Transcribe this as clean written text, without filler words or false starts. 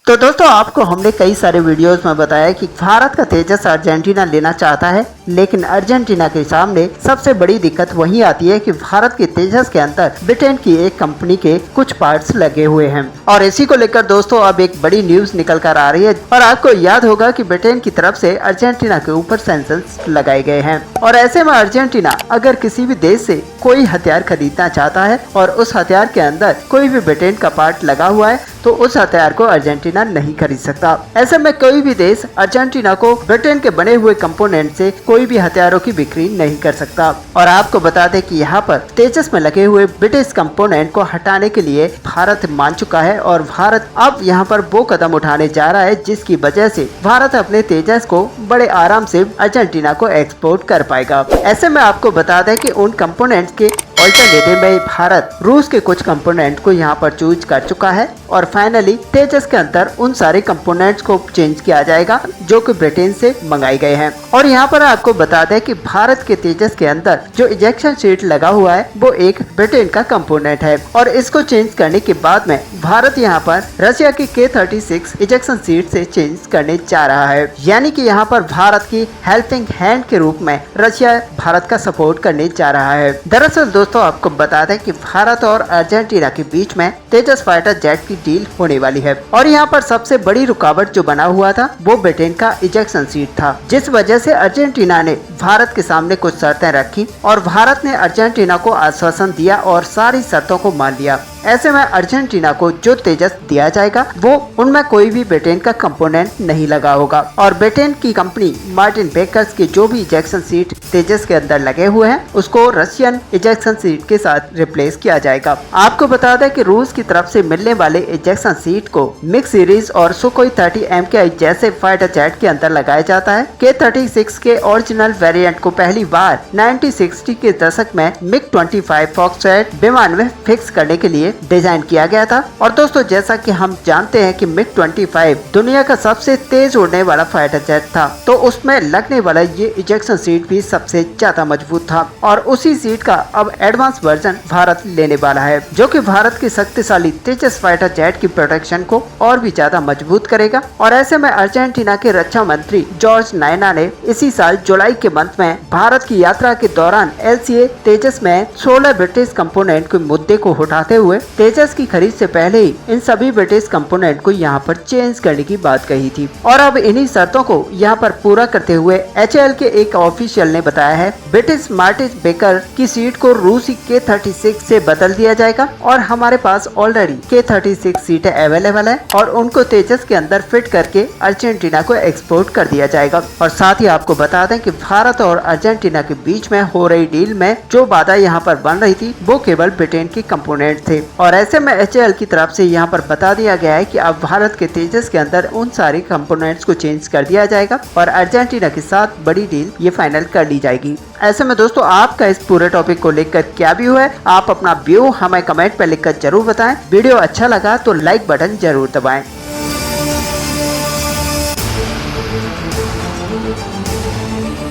तो दोस्तों आपको हमने कई सारे वीडियोस में बताया कि भारत का तेजस अर्जेंटीना लेना चाहता है, लेकिन अर्जेंटीना के सामने सबसे बड़ी दिक्कत वही आती है कि भारत के तेजस के अंदर ब्रिटेन की एक कंपनी के कुछ पार्ट्स लगे हुए हैं। और इसी को लेकर दोस्तों अब एक बड़ी न्यूज निकल कर आ रही है और आपको याद होगा कि ब्रिटेन की तरफ से अर्जेंटीना के ऊपर सैंक्शंस लगाए गए हैं और ऐसे में अर्जेंटीना अगर किसी भी देश से कोई हथियार खरीदना चाहता है और उस हथियार के अंदर कोई भी ब्रिटेन का पार्ट लगा हुआ है तो उस हथियार को अर्जेंटीना नहीं खरीद सकता। ऐसे में कोई भी देश अर्जेंटीना को ब्रिटेन के बने हुए कंपोनेंट से कोई भी हथियारों की बिक्री नहीं कर सकता। और आपको बता दें कि यहाँ पर तेजस में लगे हुए ब्रिटिश कंपोनेंट को हटाने के लिए भारत मान चुका है और भारत अब यहाँ पर वो कदम उठाने जा रहा है जिसकी वजह से भारत अपने तेजस को बड़े आराम से अर्जेंटीना को एक्सपोर्ट कर पाएगा। ऐसे में आपको बता दें कि उन कंपोनेंट्स के ऑल्टरनेटिव में भारत रूस के कुछ कंपोनेंट को यहाँ पर चूज कर चुका है और फाइनली तेजस के अंदर उन सारे कंपोनेंट्स को चेंज किया जाएगा जो कि ब्रिटेन से मंगाए गए हैं। और यहाँ पर आपको बता दें कि भारत के तेजस के अंदर जो इजेक्शन सीट लगा हुआ है वो एक ब्रिटेन का कंपोनेंट है और इसको चेंज करने के बाद में भारत यहाँ पर रशिया की K-36 इजेक्शन सीट से चेंज करने जा रहा है, यानी कि यहाँ पर भारत की हेल्पिंग हैंड के रूप में रशिया भारत का सपोर्ट करने जा रहा है। दरअसल दोस्तों आपको बता दें कि भारत और अर्जेंटीना के बीच में तेजस फाइटर जेट की डील होने वाली है और यहाँ पर सबसे बड़ी रुकावट जो बना हुआ था वो ब्रिटेन का इजेक्शन सीट था, जिस वजह से अर्जेंटीना ने भारत के सामने कुछ शर्तें रखी और भारत ने अर्जेंटीना को आश्वासन दिया और सारी शर्तों को मान लिया। ऐसे में अर्जेंटीना को जो तेजस दिया जाएगा वो उनमें कोई भी ब्रिटेन का कंपोनेंट नहीं लगा होगा और ब्रिटेन की कंपनी मार्टिन बेकर्स के जो भी इजेक्शन सीट तेजस के अंदर लगे हुए हैं उसको रशियन इजेक्शन सीट के साथ रिप्लेस किया जाएगा। आपको बता दें कि रूस की तरफ से मिलने वाले इजेक्शन सीट को मिक्स सीरीज और सुखोई 30 MKI जैसे फाइटर जेट के अंदर लगाया जाता है। K-36 के ओरिजिनल वेरिएंट को पहली बार 1960 के दशक में MiG-25 फॉक्सट्रॉट विमान में फिक्स करने के लिए डिजाइन किया गया था। और दोस्तों जैसा कि हम जानते हैं कि MiG-25 दुनिया का सबसे तेज उड़ने वाला फाइटर जेट था, तो उसमें लगने वाला ये इजेक्शन सीट भी सबसे ज्यादा मजबूत था और उसी सीट का अब एडवांस वर्जन भारत लेने वाला है जो कि भारत की शक्तिशाली तेजस फाइटर जेट की प्रोटेक्शन को और भी ज्यादा मजबूत करेगा। और ऐसे में अर्जेंटीना के रक्षा मंत्री जॉर्ज नायना ने इसी साल जुलाई के मंथ में भारत की यात्रा के दौरान LCA तेजस में 16 ब्रिटिश कंपोनेंट के मुद्दे को उठाते हुए तेजस की खरीद से पहले ही इन सभी ब्रिटिश कंपोनेंट को यहाँ पर चेंज करने की बात कही थी। और अब इन्हीं शर्तों को यहाँ पर पूरा करते हुए HAL के एक ऑफिशियल ने बताया है ब्रिटिश मार्टिन बेकर की सीट को रूसी K-36 से बदल दिया जाएगा और हमारे पास ऑलरेडी K-36 सीटें अवेलेबल है और उनको तेजस के अंदर फिट करके अर्जेंटीना को एक्सपोर्ट कर दिया जाएगा। और साथ ही आपको बता दें कि भारत और अर्जेंटीना के बीच में हो रही डील में जो बाधा यहाँ पर बन रही थी वो केवल ब्रिटेन के कंपोनेंट थे और ऐसे में HAL की तरफ से यहाँ पर बता दिया गया है कि अब भारत के तेजस के अंदर उन सारे कंपोनेंट्स को चेंज कर दिया जाएगा और अर्जेंटीना के साथ बड़ी डील ये फाइनल कर ली जाएगी। ऐसे में दोस्तों आपका इस पूरे टॉपिक को लेकर क्या व्यू है, आप अपना व्यू हमें कमेंट पर लिखकर जरूर बताएं। वीडियो अच्छा लगा तो लाइक बटन जरूर दबाएं।